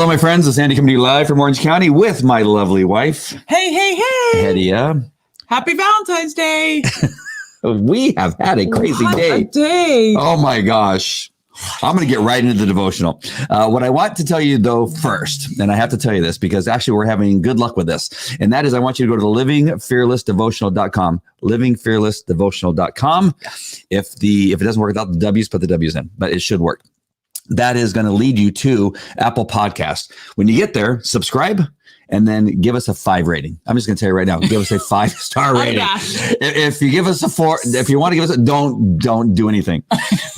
my friends. It's Andy coming to you live from Orange County with my lovely wife. Hey. Hedia. Happy Valentine's Day. We have had a crazy What day. a day. Oh my gosh. I'm going to get right into the devotional. What I want to tell you though first, and I have to tell you this because actually we're having good luck with this, and that is I want you to go to livingfearlessdevotional.com, livingfearlessdevotional.com. If it doesn't work without the W's, put the W's in, but it should work. That is going to lead you to Apple Podcast. When you get there, subscribe and then give us a 5 rating. I'm just going to tell you right now, give us a 5-star rating. If you give us a 4, if you want to give us don't do anything,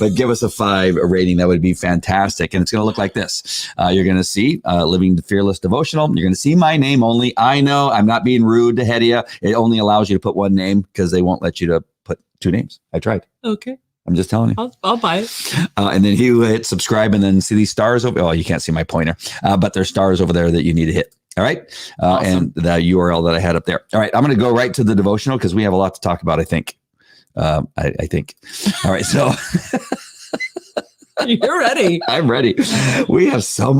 but give us a 5 rating. That would be fantastic. And it's going to look like this. You're going to see Living the Fearless Devotional. You're going to see my name only. I know I'm not being rude to Hedia. It only allows you to put one name because they won't let you to put 2 names. I tried. Okay. I'm just telling you. I'll buy it. And then you hit subscribe and then see these stars over. Oh, you can't see my pointer, but there's stars over there that you need to hit. All right. Awesome. And the URL that I had up there. All right. I'm going to go right to the devotional because we have a lot to talk about, I think. I think. All right. So you're ready. I'm ready. We have so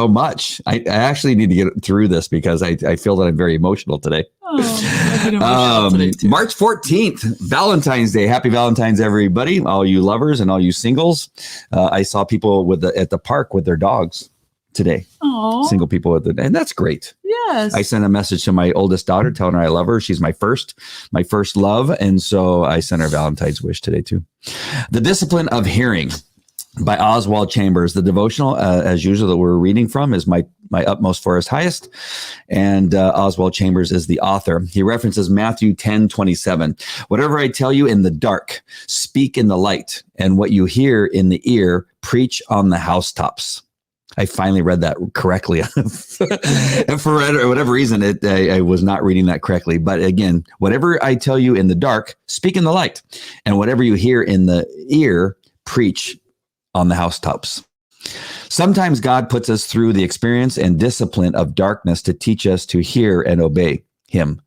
much. I actually need to get through this because I feel that I'm very emotional today. March 14th, Valentine's Day. Happy Valentine's, everybody. All you lovers and all you singles. I saw people at the park with their dogs today. Aww. Single people and that's great. Yes. I sent a message to my oldest daughter telling her I love her. She's my first love. And so I sent her Valentine's wish today too. The Discipline of Hearing by Oswald Chambers. The devotional, as usual, that we're reading from is my utmost for his highest. And Oswald Chambers is the author. He references Matthew 10:27. Whatever I tell you in the dark, speak in the light, and what you hear in the ear, preach on the housetops. I finally read that correctly. And for whatever reason, I was not reading that correctly. But again, whatever I tell you in the dark, speak in the light, and whatever you hear in the ear, preach on the housetops. Sometimes God puts us through the experience and discipline of darkness to teach us to hear and obey him.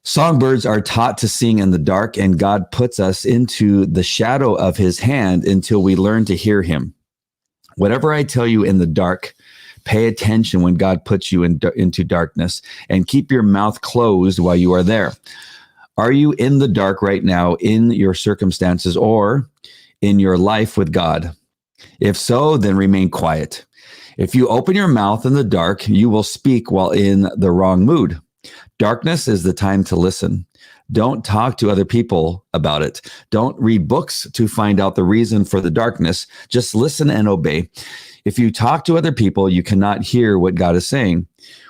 Songbirds are taught to sing in the dark, and God puts us into the shadow of his hand until we learn to hear him. Whatever I tell you in the dark, pay attention when God puts you into darkness, and keep your mouth closed while you are there. Are you in the dark right now in your circumstances or in your life with God? If so, then remain quiet. If you open your mouth in the dark, you will speak while in the wrong mood. Darkness is the time to listen. Don't talk to other people about it. Don't read books to find out the reason for the darkness. Just listen and obey. If you talk to other people, you cannot hear what God is saying.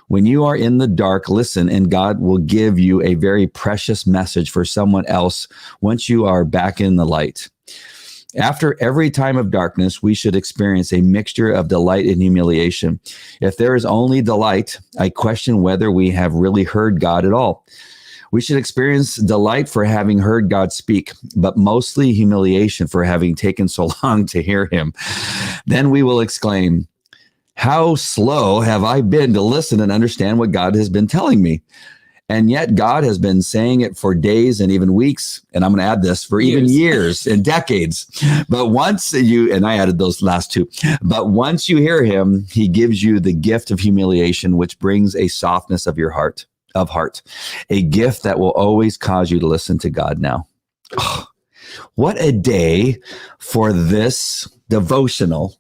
When you are in the dark, listen, and God will give you a very precious message for someone else once you are back in the light. After every time of darkness, we should experience a mixture of delight and humiliation. If there is only delight, I question whether we have really heard God at all. We should experience delight for having heard God speak, but mostly humiliation for having taken so long to hear him. Then we will exclaim, how slow have I been to listen and understand what God has been telling me? And yet God has been saying it for days and even weeks. And I'm going to add this for even years and decades. But once and I added those last 2, but once you hear him, he gives you the gift of humiliation, which brings a softness of heart, a gift that will always cause you to listen to God now. Oh, what a day for this devotional.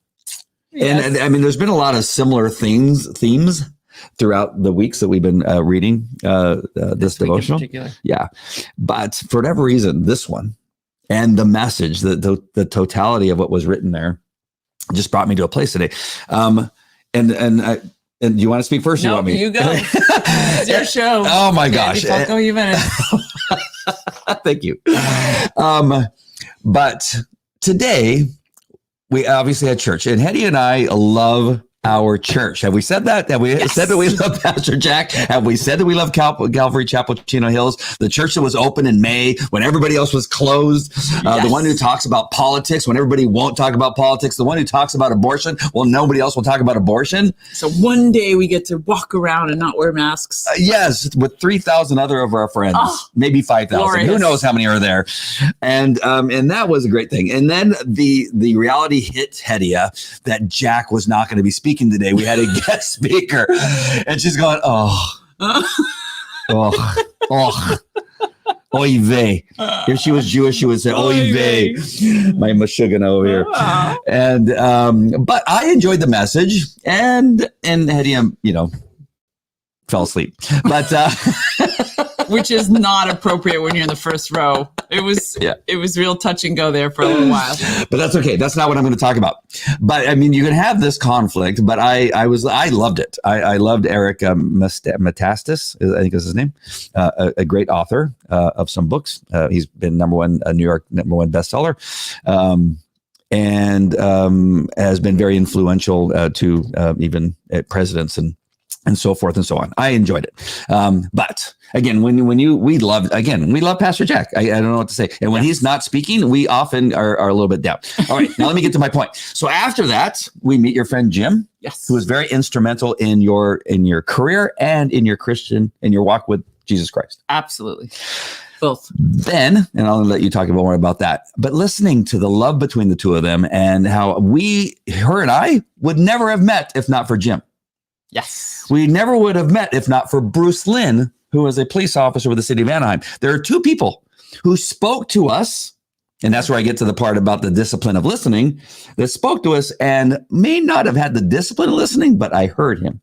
Yes. And I mean, there's been a lot of similar themes throughout the weeks that we've been reading this devotional. Yeah. But for whatever reason, this one and the message, the totality of what was written there just brought me to a place today. And do you want to speak first? No, you want me? You go. It's your show. Oh my gosh. Go you minute. Thank you. But today we obviously had church, and Hetty and I love our church. Have we said that? Have we said that we love Pastor Jack? Have we said that we love Calvary Chapel, Chino Hills, the church that was open in May when everybody else was closed? The one who talks about politics when everybody won't talk about politics. The one who talks about abortion. Well, nobody else will talk about abortion. So one day we get to walk around and not wear masks. Yes, with 3,000 other of our friends, maybe 5,000. Who knows how many are there? And that was a great thing. And then the reality hit Hedia that Jack was not going to be speaking speaking today. We had a guest speaker, and she's going, oh, oy vey. If she was Jewish, she would say, oy vey. My Meshuggah over here. And, but I enjoyed the message, and Hediam, fell asleep. But, which is not appropriate when you're in the first row. It was real touch and go there for a little while. But that's okay. That's not what I'm going to talk about. But I mean, you can have this conflict, but I loved it. I loved Eric Metastas, I think is his name, a great author of some books. He's been New York #1 bestseller. And has been very influential to even presidents and so forth and so on. I enjoyed it. But again, we love Pastor Jack. I don't know what to say. And when he's not speaking, we often are a little bit down. All right, now let me get to my point. So after that, we meet your friend Jim, yes, who was very instrumental in your career and in your walk with Jesus Christ. Absolutely. Both. Then, and I'll let you talk more about that, but listening to the love between the two of them and how her and I would never have met if not for Jim. Yes. We never would have met if not for Bruce Lynn, who was a police officer with the city of Anaheim. There are two people who spoke to us, and that's where I get to the part about the discipline of listening, that spoke to us and may not have had the discipline of listening, but I heard him.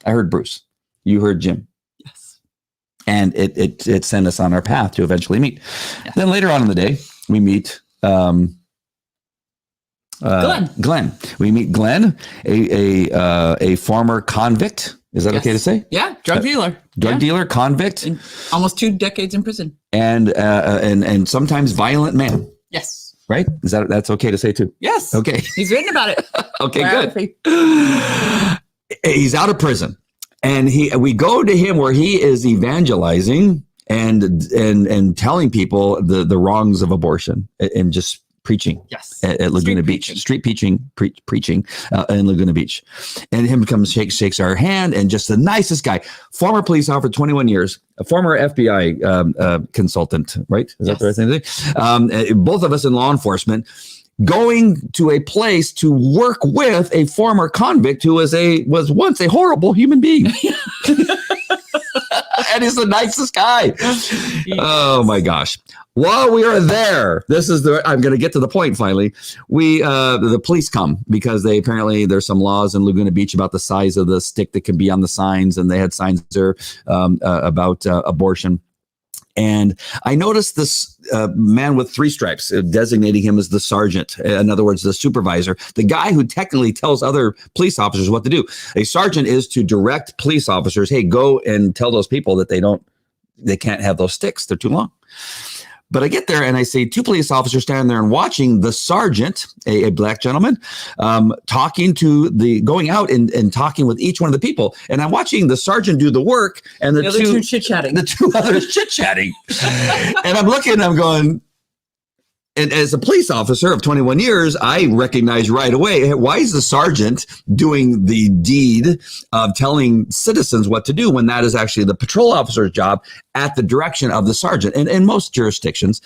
I heard Bruce. You heard Jim. Yes. And it sent us on our path to eventually meet. Yes. Then later on in the day, we meet Glenn. We meet Glenn, a former convict. Is that okay to say? Yeah, drug dealer. Dealer, convict. Almost 2 decades in prison. And sometimes violent man. Yes. Right? That's okay to say too? Yes. Okay. He's written about it. Okay, good. He's out of prison. And we go to him where he is evangelizing and telling people the wrongs of abortion and just preaching. Yes. At Laguna Beach. Street preaching in Laguna Beach. And him comes, shakes our hand, and just the nicest guy. Former police officer, 21 years, a former FBI consultant, right? Is that the right thing to say? Both of us in law enforcement, going to a place to work with a former convict who was once a horrible human being. And he's the nicest guy. Oh my gosh. While we are there, I'm going to get to the point finally. The police come because there's some laws in Laguna Beach about the size of the stick that can be on the signs, and they had signs there about abortion. And I noticed this man with 3 stripes, designating him as the sergeant. In other words, the supervisor, the guy who technically tells other police officers what to do. A sergeant is to direct police officers, hey, go and tell those people that they can't have those sticks. They're too long. But I get there and I see 2 police officers standing there and watching the sergeant, a black gentleman, going out and talking with each one of the people. And I'm watching the sergeant do the work and the two chit-chatting. The 2 others chit-chatting. And I'm looking and I'm going, and as a police officer of 21 years, I recognize right away, why is the sergeant doing the deed of telling citizens what to do when that is actually the patrol officer's job at the direction of the sergeant in most jurisdictions?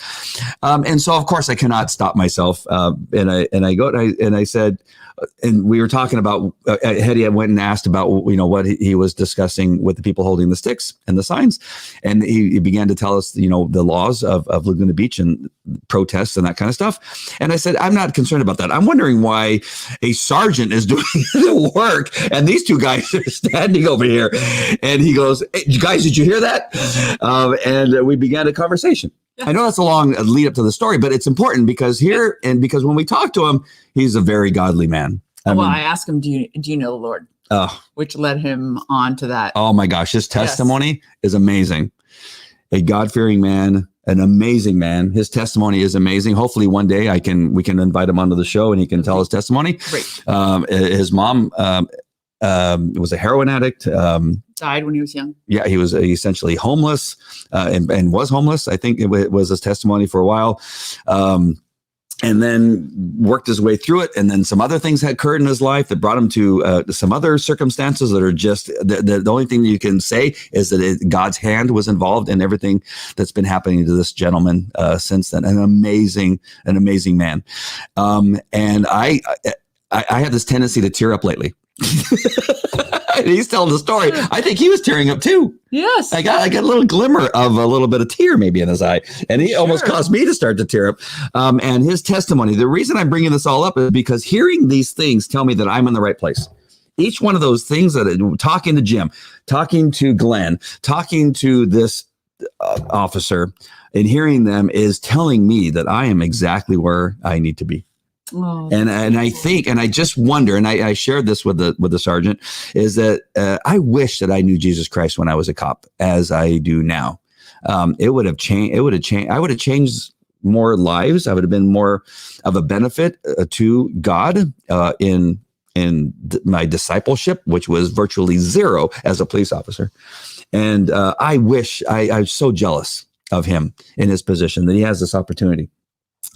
And so, of course, I cannot stop myself. And I said, and we were talking about, Hedy went and asked about, what he was discussing with the people holding the sticks and the signs. And he began to tell us, the laws of Laguna Beach and protests and that kind of stuff. And I said, I'm not concerned about that. I'm wondering why a sergeant is doing the work and these 2 guys are standing over here. And he goes, hey, guys, did you hear that? And we began a conversation. I know that's a long lead up to the story, but it's important because when we talk to him, he's a very godly man. I asked him, do you know the Lord? Oh, which led him on to that. Oh my gosh. His testimony is amazing. A God-fearing man, an amazing man. His testimony is amazing. Hopefully one day we can invite him onto the show and he can tell his testimony. Great. His mom was a heroin addict. Died when he was young. Yeah, he was essentially homeless and was homeless. I think it was his testimony for a while. And then worked his way through it. And then some other things had occurred in his life that brought him to some other circumstances that are just the only thing that you can say is that God's hand was involved in everything that's been happening to this gentleman since then. An amazing man. And I had this tendency to tear up lately. He's telling the story. I think he was tearing up too. Yes. I got a little glimmer of a little bit of tear maybe in his eye. And he almost caused me to start to tear up. And his testimony, the reason I'm bringing this all up is because hearing these things tell me that I'm in the right place. Each one of those things, that talking to Jim, talking to Glenn, talking to this officer, and hearing them is telling me that I am exactly where I need to be. Oh, and I think, and I just wonder, and I shared this with the sergeant, is that I wish that I knew Jesus Christ when I was a cop as I do now. It would have changed. I would have changed more lives. I would have been more of a benefit to God in my discipleship, which was virtually zero as a police officer. And I wish I'm so jealous of him in his position that he has this opportunity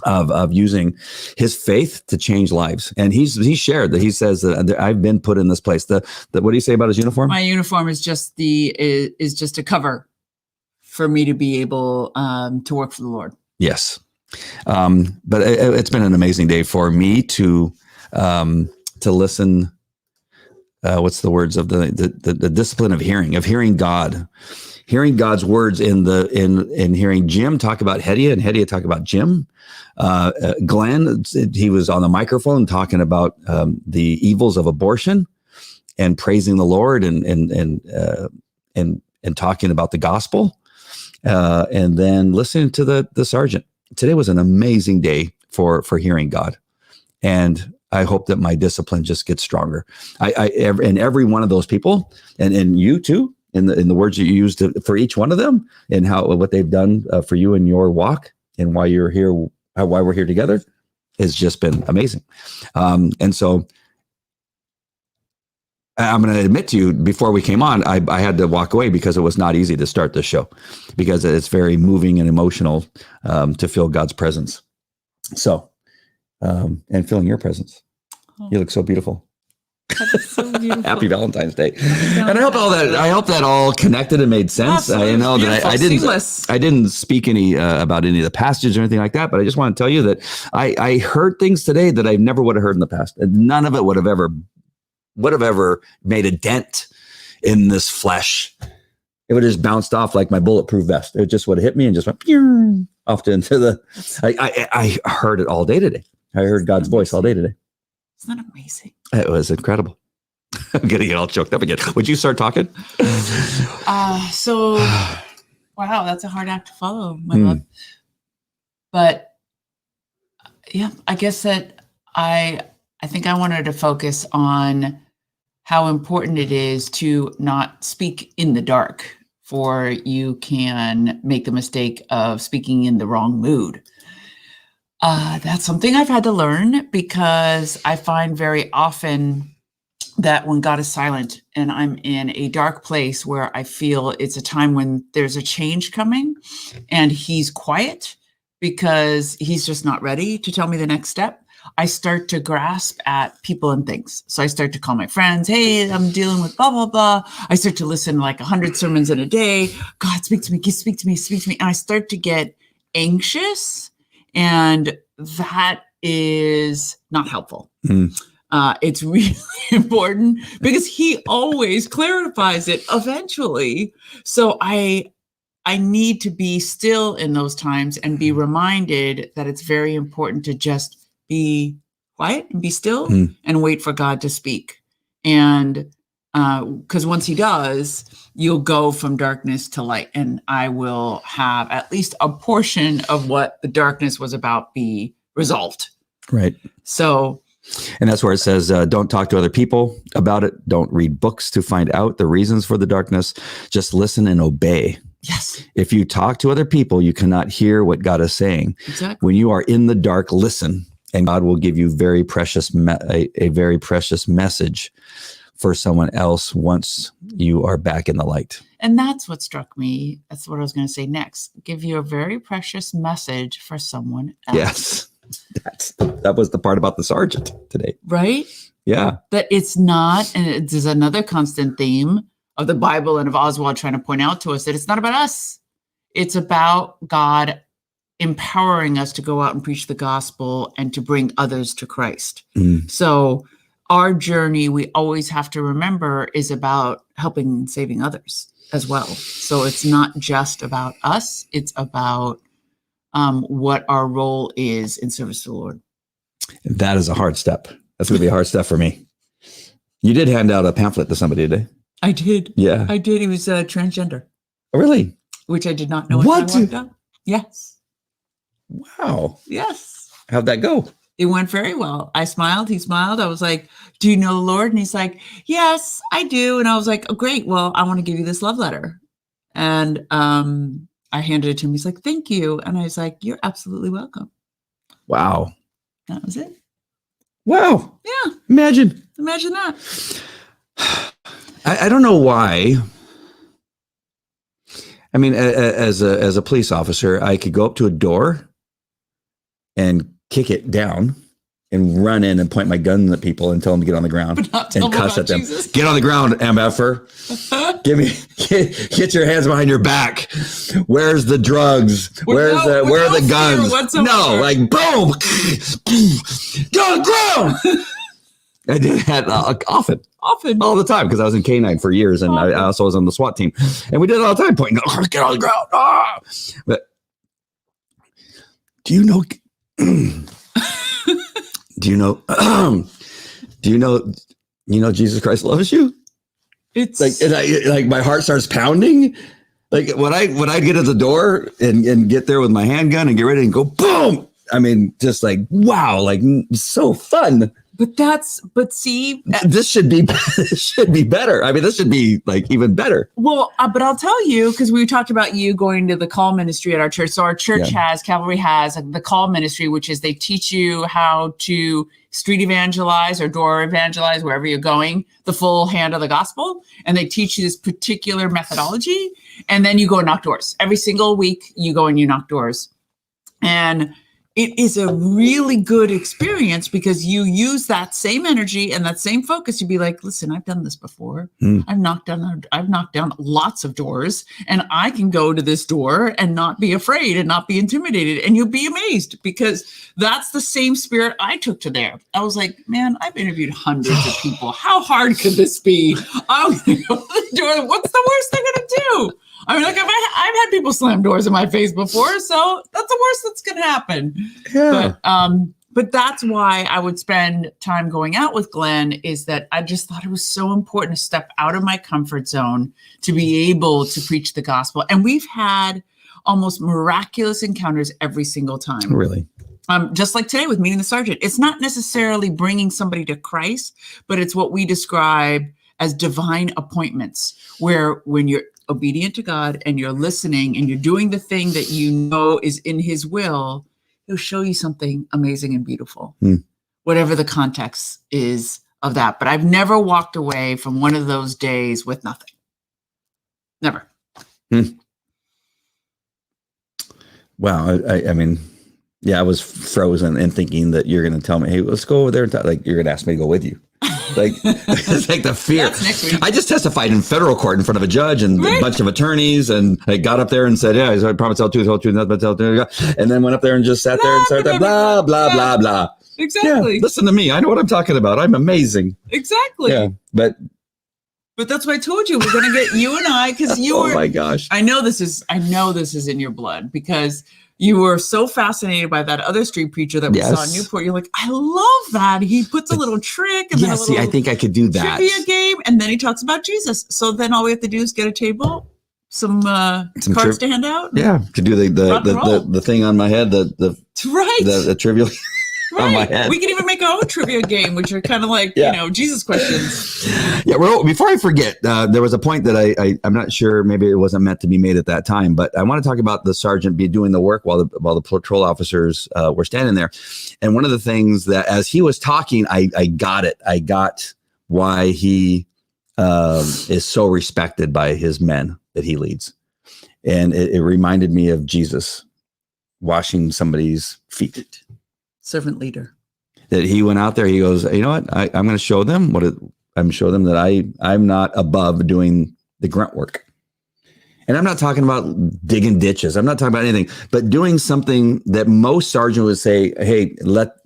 of using his faith to change lives. And he shared that he says that I've been put in this place. The what do you say about his uniform? My uniform is just a cover for me to be able to work for the Lord. Yes. But it's been an amazing day for me to listen. What's the words of the discipline of hearing God, hearing God's words in hearing Jim talk about Hedia and Hedia talk about Jim. Glenn, he was on the microphone talking about the evils of abortion and praising the Lord and talking about the gospel, and then listening to the sergeant. Today was an amazing day for hearing God, and I hope that my discipline just gets stronger. And every one of those people, and you too, in the words that you used for each one of them, and what they've done for you in your walk, and why you're here, why we're here together, has just been amazing. And so I'm going to admit to you, before we came on, I had to walk away because it was not easy to start this show, because it's very moving and emotional to feel God's presence. So, and feeling your presence. Oh. You look so beautiful. That's so beautiful. Happy Valentine's Day. And I hope that all connected and made sense. I know that I didn't speak about any of the passages or anything like that, but I just want to tell you that I heard things today that I never would have heard in the past. And none of it would have ever made a dent in this flesh. It would have just bounced off like my bulletproof vest. It just would have hit me and just went off into the. I heard it all day today. I heard God's voice all day today. Isn't that amazing? It was incredible. I'm getting it all choked up again. Would you start talking? So, wow, that's a hard act to follow, my love. But yeah, I guess that I think I wanted to focus on how important it is to not speak in the dark, for you can make the mistake of speaking in the wrong mood. That's something I've had to learn, because I find very often that when God is silent and I'm in a dark place where I feel it's a time when there's a change coming, and he's quiet because he's just not ready to tell me the next step, I start to grasp at people and things. So I start to call my friends, hey, I'm dealing with blah, blah, blah. I start to listen to like 100 sermons in a day. God, speak to me, speak to me, speak to me. And I start to get anxious. And that is not helpful. It's really important, because he always clarifies it eventually. So I need to be still in those times and be reminded that it's very important to just be quiet and be still and wait for God to speak. And because once he does, you'll go from darkness to light, and I will have at least a portion of what the darkness was about be resolved. Right. So, and that's where it says, don't talk to other people about it. Don't read books to find out the reasons for the darkness. Just listen and obey. Yes. If you talk to other people, you cannot hear what God is saying. Exactly. When you are in the dark, listen, and God will give you a very precious message for someone else once you are back in the light. And that's what struck me. That's what I was going to say next. Give you a very precious message for someone else. Yes. That was the part about the sergeant today. Right? Yeah. That it's not, and there's another constant theme of the Bible and of Oswald trying to point out to us that it's not about us. It's about God empowering us to go out and preach the gospel and to bring others to Christ. So our journey, we always have to remember, is about helping and saving others as well. So it's not just about us. It's about what our role is in service to the Lord. That is a hard step. That's going to be a hard step for me. You did hand out a pamphlet to somebody today. I did. Yeah. I did. He was transgender. Oh, really? Which I did not know. What? I walked up. Yes. Wow. Yes. How'd that go? It went very well. I smiled. He smiled. I was like, do you know the Lord? And he's like, yes, I do. And I was like, oh, great. Well, I want to give you this love letter. And I handed it to him. He's like, thank you. And I was like, you're absolutely welcome. Wow. That was it. Wow. Yeah. Imagine that. I don't know why. I mean, as a police officer, I could go up to a door and kick it down and run in and point my gun at people and tell them to get on the ground and cuss at them. Jesus. Get on the ground, MFer. Get your hands behind your back. Where's the drugs? Where are the guns? No, like boom. Get on the ground. I did that often, all the time, because I was in K9 for years, and I also was on the SWAT team, and we did it all the time, pointing, get on the ground. Ah! But do you know? Jesus Christ loves you? It's like my heart starts pounding. Like when I get at the door and get there with my handgun and get ready and go boom. I mean, just like, wow, like so fun. But see, this should be better. I mean, this should be like even better. Well, but I'll tell you, because we talked about you going to the call ministry at our church. So our church Calvary has the call ministry, which is they teach you how to street evangelize or door evangelize wherever you're going, the full hand of the gospel. And they teach you this particular methodology. And then you go and knock doors. Every single week you go and you knock doors. And it is a really good experience because you use that same energy and that same focus to be like, listen, I've done this before. I've knocked down lots of doors, and I can go to this door and not be afraid and not be intimidated. And you'll be amazed, because that's the same spirit I took to there. I was like, man, I've interviewed hundreds of people. How hard could this be? I'm going to go to the door. What's the worst they're going to do? I mean, like, I've had people slam doors in my face before, so that's the worst that's going to happen. Yeah. But that's why I would spend time going out with Glenn, is that I just thought it was so important to step out of my comfort zone to be able to preach the gospel. And we've had almost miraculous encounters every single time. Really? Just like today with meeting the sergeant. It's not necessarily bringing somebody to Christ, but it's what we describe as divine appointments, where when you're obedient to God and you're listening and you're doing the thing that you know is in his will, he'll show you something amazing and beautiful, whatever the context is of that. But I've never walked away from one of those days with nothing. Never. Wow. I mean, yeah, I was frozen and thinking that you're going to tell me, hey, let's go over there. And like, you're going to ask me to go with you. Like, it's like the fear. I just testified in federal court in front of a judge and a bunch of attorneys, and I got up there and said, yeah, I promise to tell truth, nothing but tell truth. And then went up there and just sat there and started blah, blah, blah, blah. Exactly. Yeah, listen to me. I know what I'm talking about. I'm amazing. Exactly. Yeah. But that's why I told you we're going to get you and I, because you were. Oh my gosh. I know this is in your blood, because you were so fascinated by that other street preacher that we saw in Newport. You're like, I love that. He puts a little trick and then a little I think I could do that. Trivia game, and then he talks about Jesus. So then all we have to do is get a table, some cards to hand out. Yeah, to do the thing on my head, the trivia on my head. We can even make our own trivia game, which are kind of like Jesus questions. Yeah. Well, before I forget, there was a point that I'm not sure, maybe it wasn't meant to be made at that time, but I want to talk about the sergeant doing the work while the patrol officers were standing there. And one of the things that, as he was talking, I got it. I got why he is so respected by his men that he leads. And it reminded me of Jesus washing somebody's feet. Servant leader. That he went out there, he goes, you know what? I'm going to show them that I'm not above doing the grunt work. And I'm not talking about digging ditches. I'm not talking about anything, but doing something that most sergeants would say, hey,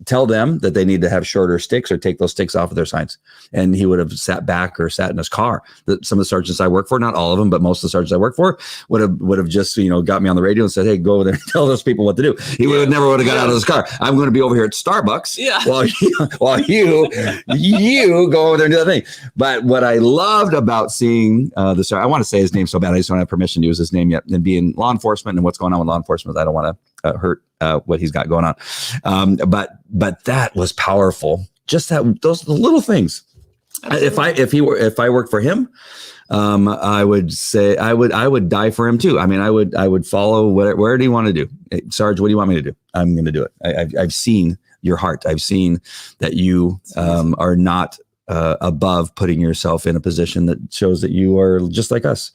tell them that they need to have shorter sticks or take those sticks off of their signs. And he would have sat back or sat in his car. Some of the sergeants I work for, not all of them, but most of the sergeants I work for would have just, got me on the radio and said, hey, go over there and tell those people what to do. He never would have got out of his car. I'm going to be over here at Starbucks while you go over there and do that thing. But what I loved about seeing the sergeant, I want to say his name so bad, I just don't have permission to use his name yet, and being law enforcement and what's going on with law enforcement, I don't want to hurt what he's got going on. But that was powerful. Just those little things. Absolutely. If I worked for him, I would say I would die for him too. I mean, I would follow where do you want to do? Hey, Sarge, what do you want me to do? I'm going to do it. I've seen your heart. I've seen that you are not above putting yourself in a position that shows that you are just like us.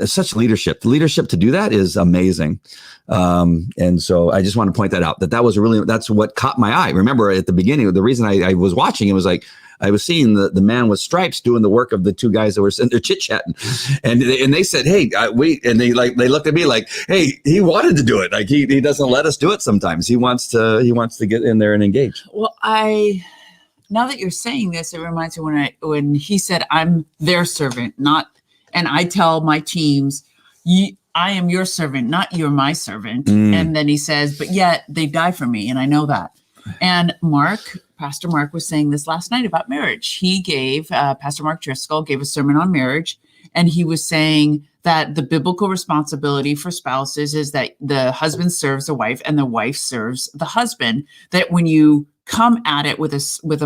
Such leadership. The leadership to do that is amazing. And so I just want to point that out, that's what caught my eye. Remember at the beginning, the reason I was watching it was like, I was seeing the man with stripes doing the work of the two guys that were sitting there chit-chatting. And they said, hey, they looked at me like, hey, he wanted to do it. Like he doesn't let us do it sometimes. He wants to get in there and engage. Well, now that you're saying this, it reminds me when he said, I'm their servant, and I tell my teams, I am your servant, not you're my servant. And then he says, but yet they die for me. And I know that. And Pastor Mark was saying this last night about marriage. He Pastor Mark Driscoll gave a sermon on marriage, and he was saying that the biblical responsibility for spouses is that the husband serves the wife and the wife serves the husband, that when you come at it with a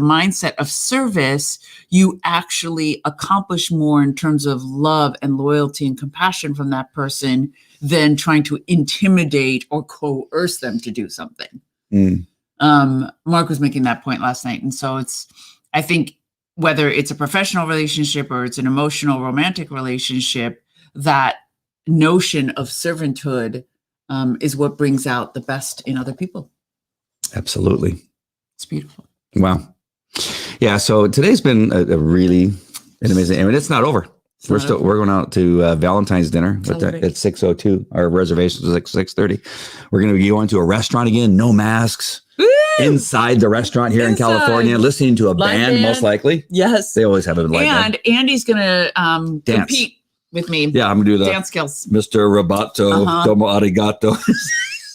mindset of service, you actually accomplish more in terms of love and loyalty and compassion from that person than trying to intimidate or coerce them to do something. Mark was making that point last night. And so I think whether it's a professional relationship or it's an emotional romantic relationship, that notion of servanthood is what brings out the best in other people. Absolutely. It's beautiful. Wow. Yeah. So today's been a really amazing, I mean, it's not over. We're going out to Valentine's dinner at 6:02. Our reservations was like 6:30. We're going to be going to a restaurant again, no masks. Woo! Inside the restaurant here in California, listening to a band, most likely. Yes. They always have a live band. And Andy's going to compete with me. Yeah, I'm going to do the dance skills. Mr. Roboto, Domo Arigato.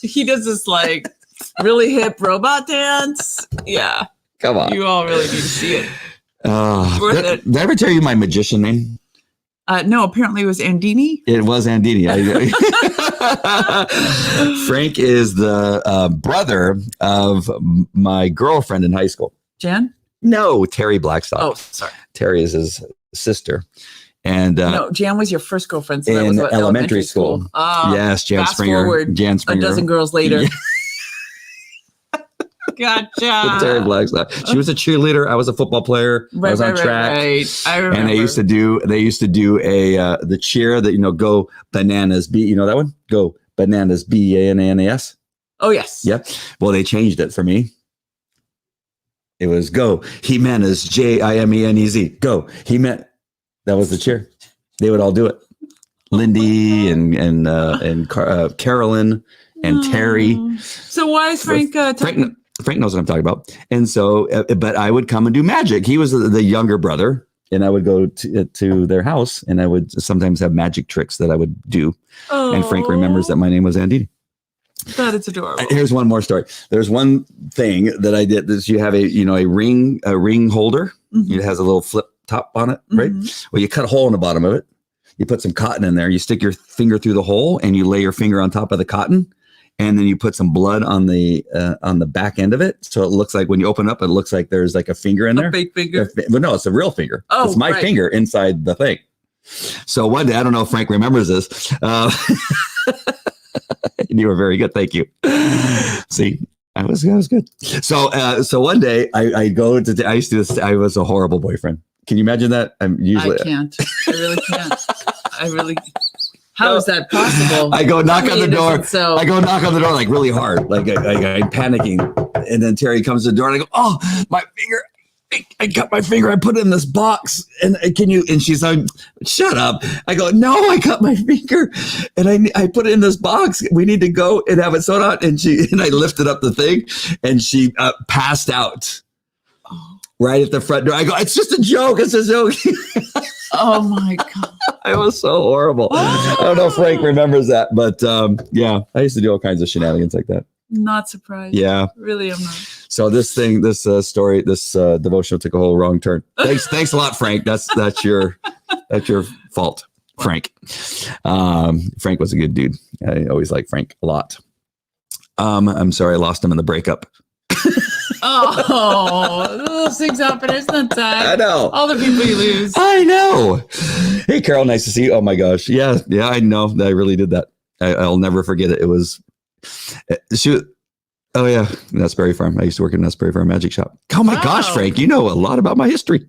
He does this like really hip robot dance. Yeah. Come on. You all really need to see it. Did I ever tell you my magician name? No, apparently it was Andini. It was Andini. Frank is the brother of my girlfriend in high school. Jen? No, Terry Blackstock. Oh, sorry. Terry is his sister. And no, Jan was your first girlfriend. So in that was what, elementary school. Yes, Jan Springer. Forward, Jan Springer. A dozen girls later. Yeah. Gotcha. With Terry Blackstock. She was a cheerleader. I was a football player. I was on track. Right. I remember. And they used to do the cheer that, go bananas. You know that one? Go bananas. BANANAS. Oh, yes. Yep. Well, they changed it for me. It was go Jimenez, JIMENEZ. Go Jimenez. That was the cheer. They would all do it. Lindy and Carolyn and Terry. So why is Frank? Frank knows what I'm talking about. And so, but I would come and do magic. He was the younger brother, and I would go to their house, and I would sometimes have magic tricks that I would do. Oh. And Frank remembers that my name was Andini. That is adorable. Here's one more story. There's one thing that I did. Is you have a ring holder. Mm-hmm. It has a little flip top on it, right? Mm-hmm. Well, you cut a hole in the bottom of it. You put some cotton in there. You stick your finger through the hole, and you lay your finger on top of the cotton. And then you put some blood on the back end of it. So it looks like when you open up, it looks like there's like a finger in there. A fake finger? But no, it's a real finger. Oh, it's my finger inside the thing. So one day, I don't know if Frank remembers this. You were very good. Thank you. See, I was good. So one day I was a horrible boyfriend. Can you imagine that? I can't. I really can't. How is that possible? I go knock on the door. I go knock on the door like really hard, like I'm panicking. And then Terry comes to the door and I go, oh, my finger. I cut my finger. I put it in this box. And can you? And she's like, shut up. I go, no, I cut my finger, and I put it in this box. We need to go and have it sewn on. And I lifted up the thing, and she passed out right at the front door. I go, it's just a joke. It's a joke. Oh my God. It was so horrible. I don't know if Frank remembers that, but yeah, I used to do all kinds of shenanigans like that. Not surprised. Yeah. Really, I'm not. So this story, this devotional took a whole wrong turn. Thanks a lot, Frank. That's your fault, Frank. Frank was a good dude. I always liked Frank a lot. I'm sorry I lost him in the breakup. Oh, those things happen. Isn't that sad? I know. All the people you lose. I know. Hey, Carol, nice to see you. Oh my gosh. Yeah, I know. I really did that. I'll never forget it. It was oh yeah, Nestberry Farm. I used to work at Nestberry Farm Magic Shop. Oh my gosh, Frank, you know a lot about my history.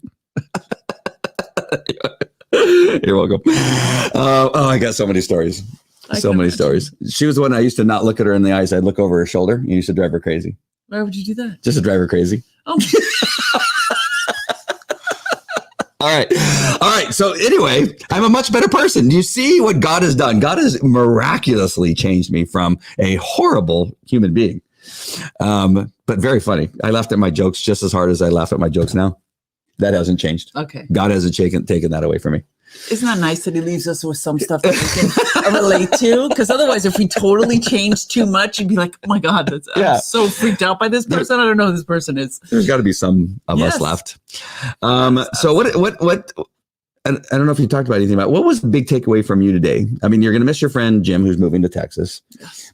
You're welcome. I got so many stories. So many stories. She was the one I used to not look at her in the eyes. I'd look over her shoulder. And used to drive her crazy. Why would you do that? Just to drive her crazy. Oh. All right. So anyway, I'm a much better person. Do you see what God has done? God has miraculously changed me from a horrible human being. But very funny. I laughed at my jokes just as hard as I laugh at my jokes now. That hasn't changed. Okay. God hasn't taken that away from me. Isn't that nice that he leaves us with some stuff that we can relate to? Because otherwise, if we totally changed too much, you'd be like, oh my God, I'm so freaked out by this person. I don't know who this person is. There's got to be some of us left. So what, I don't know if you talked about anything about what was the big takeaway from you today? I mean, you're going to miss your friend Jim, who's moving to Texas,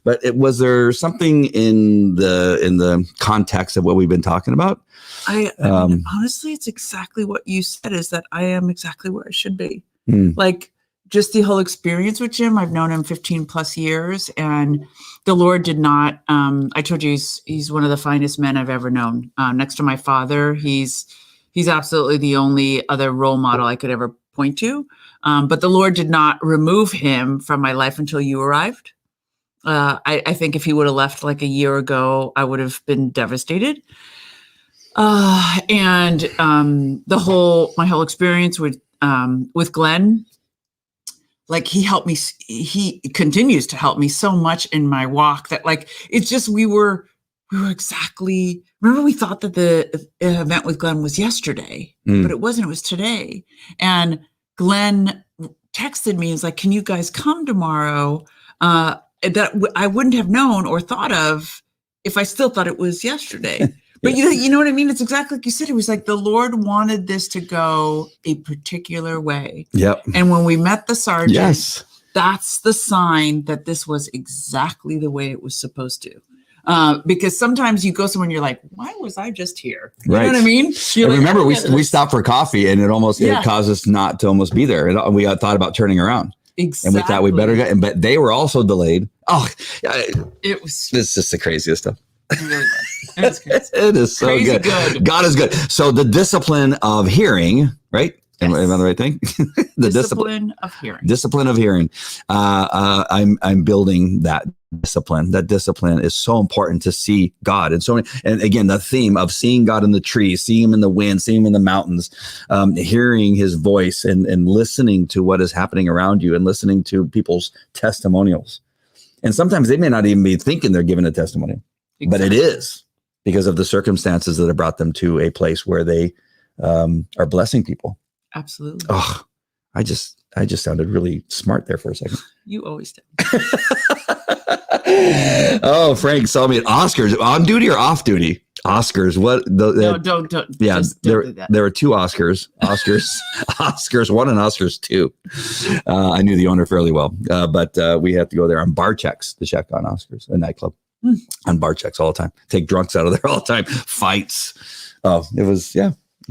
but was there something in the context of what we've been talking about? I mean, honestly, it's exactly what you said, is that I am exactly where I should be. Like just the whole experience with Jim, I've known him 15 plus years, and the Lord did not, I told you, he's one of the finest men I've ever known. Next to my father, he's absolutely the only other role model I could ever point to. But the Lord did not remove him from my life until you arrived. I think if he would have left like a year ago, I would have been devastated. And my whole experience with Glenn, like he helped me, he continues to help me so much in my walk that like, it's just, we were exactly, remember we thought that the event with Glenn was yesterday, but it wasn't, it was today. And Glenn texted me, he's like, can you guys come tomorrow? That I wouldn't have known or thought of if I still thought it was yesterday. But you know what I mean? It's exactly like you said. It was like the Lord wanted this to go a particular way. Yep. And when we met the sergeant, that's the sign that this was exactly the way it was supposed to. Because sometimes you go somewhere and you're like, why was I just here? You know what I mean? I remember we stopped for coffee and it caused us not to almost be there. And we thought about turning around. Exactly. And we thought we better go. But they were also delayed. It's just the craziest stuff. It really was. It was crazy. It is so good. God is good. So the discipline of hearing, right? Am I on the right thing? The discipline of hearing. Discipline of hearing. I'm building that discipline. That discipline is so important to see God. And again, the theme of seeing God in the trees, seeing him in the wind, seeing him in the mountains, hearing his voice and listening to what is happening around you and listening to people's testimonials. And sometimes they may not even be thinking they're giving a testimony, but it is because of the circumstances that have brought them to a place where they are blessing people. Absolutely. Oh, I just sounded really smart there for a second. You always do. Oh, Frank saw me at Oscars. On duty or off duty? Oscars. What? No, don't. Yeah, don't do that. There were two Oscars. Oscars 1 and Oscars 2. I knew the owner fairly well, but we had to go there on bar checks to check on Oscars, a nightclub. On bar checks all the time. Take drunks out of there all the time. Fights. Oh, it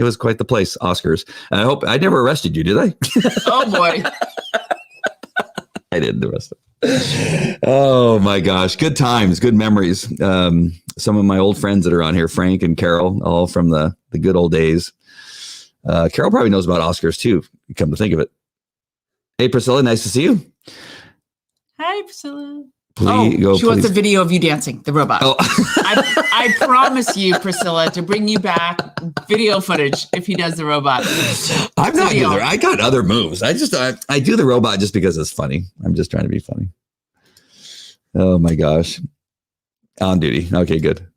was quite the place, Oscars. I hope I never arrested you, did I? Oh boy. I did the rest of it. Oh my gosh. Good times, good memories. Some of my old friends that are on here, Frank and Carol, all from the good old days. Carol probably knows about Oscars too, come to think of it. Hey, Priscilla, nice to see you. Hi, Priscilla. She wants a video of you dancing, the robot. Oh. I promise you, Priscilla, to bring you back video footage if he does the robot. I'm not good there. I got other moves. I do the robot just because it's funny. I'm just trying to be funny. Oh my gosh. On duty. Okay, good.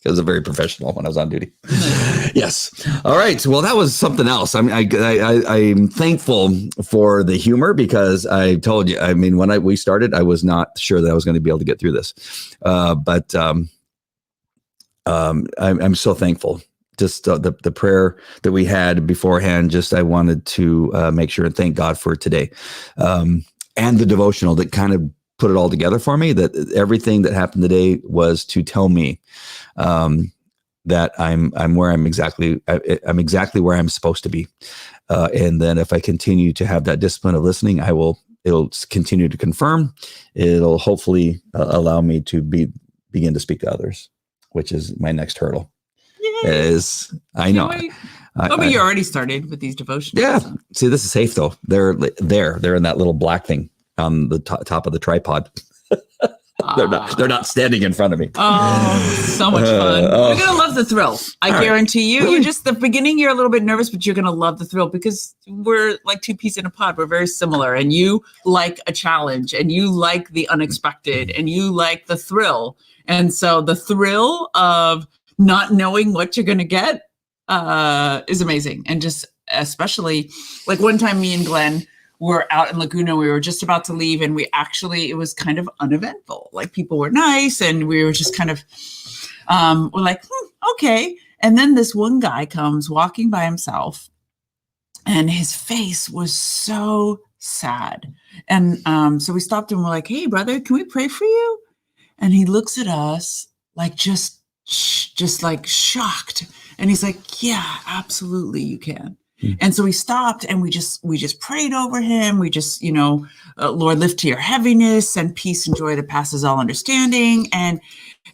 I was very professional when I was on duty. Yes. All right. Well, that was something else. I'm thankful for the humor because I told you, when we started, I was not sure that I was going to be able to get through this. But I'm so thankful. Just the prayer that we had beforehand, I wanted to make sure and thank God for today. And the devotional that kind of put it all together for me, that everything that happened today was to tell me that I'm where I'm exactly where I'm supposed to be. And then if I continue to have that discipline of listening, it'll continue to confirm. It'll hopefully allow me to begin to speak to others, which is my next hurdle. I know. But you already started with these devotions. Yeah. See, this is safe though. They're in that little black thing on the top of the tripod. They're not standing in front of me. Oh, so much fun. You're going to love the thrill. I guarantee you. Really? You're just, the beginning, you're a little bit nervous, but you're going to love the thrill because we're like two peas in a pod. We're very similar. And you like a challenge and you like the unexpected and you like the thrill. And so the thrill of not knowing what you're going to get is amazing. And just especially like one time me and Glenn were out in Laguna. We were just about to leave and it was kind of uneventful. Like people were nice and we were just kind of, we're like, okay. And then this one guy comes walking by himself and his face was so sad. And so we stopped and we're like, hey brother, can we pray for you? And he looks at us like just like shocked. And he's like, yeah, absolutely you can. And so we stopped and we just prayed over him. We just, Lord, lift to your heaviness and peace and joy that passes all understanding. And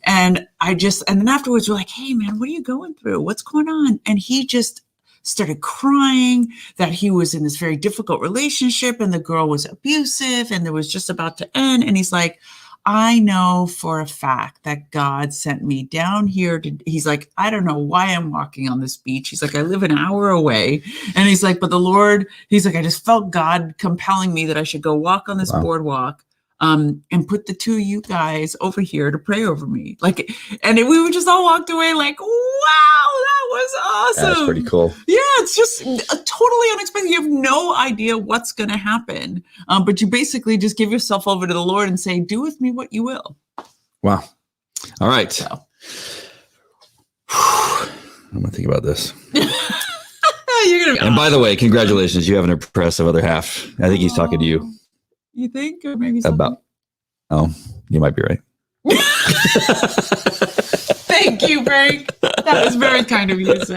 then afterwards we're like, hey man, what are you going through? What's going on? And he just started crying that he was in this very difficult relationship and the girl was abusive and it was just about to end. And he's like, I know for a fact that God sent me down here he's like, I don't know why I'm walking on this beach. He's like, I live an hour away. And he's like, but the Lord, he's like, I just felt God compelling me that I should go walk on this boardwalk and put the two of you guys over here to pray over me. Like, and we were just all walked away like, wow, that was awesome. That's pretty cool. Yeah, it's just totally unexpected. You have no idea what's going to happen. But you basically just give yourself over to the Lord and say, do with me what you will. Wow. All right. So. I'm going to think about this. And by the way, congratulations. You have an impressive other half. I think he's talking to you. You think? Or maybe something? You might be right. Thank you, Frank. That was very kind of you to say.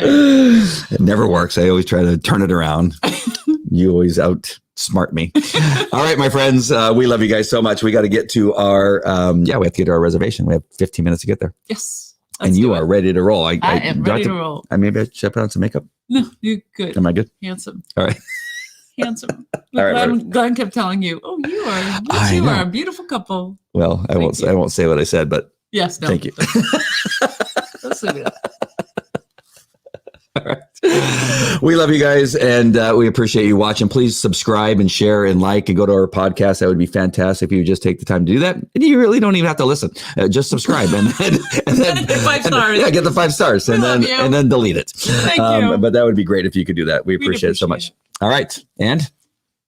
It never works. I always try to turn it around. You always outsmart me. All right, my friends. We love you guys so much. We got to get to our, we have to get to our reservation. We have 15 minutes to get there. Yes. And you are ready to roll. I am ready to roll. Maybe I should put on some makeup. No, you're good. Am I good? Handsome. All right. Handsome. All right, Glenn kept telling you, "Oh, you are a beautiful couple." Well, I won't say what I said, but yes, no. Thank you. Let's leave it. All right. We love you guys, and we appreciate you watching. Please subscribe and share and like and go to our podcast. That would be fantastic if you would just take the time to do that. And you really don't even have to listen. Just subscribe and then 5 stars. Yeah, get the 5 stars and then delete it. Thank you. But that would be great if you could do that. We appreciate it so much. All right. And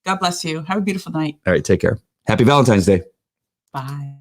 God bless you. Have a beautiful night. All right. Take care. Happy Valentine's Day. Bye.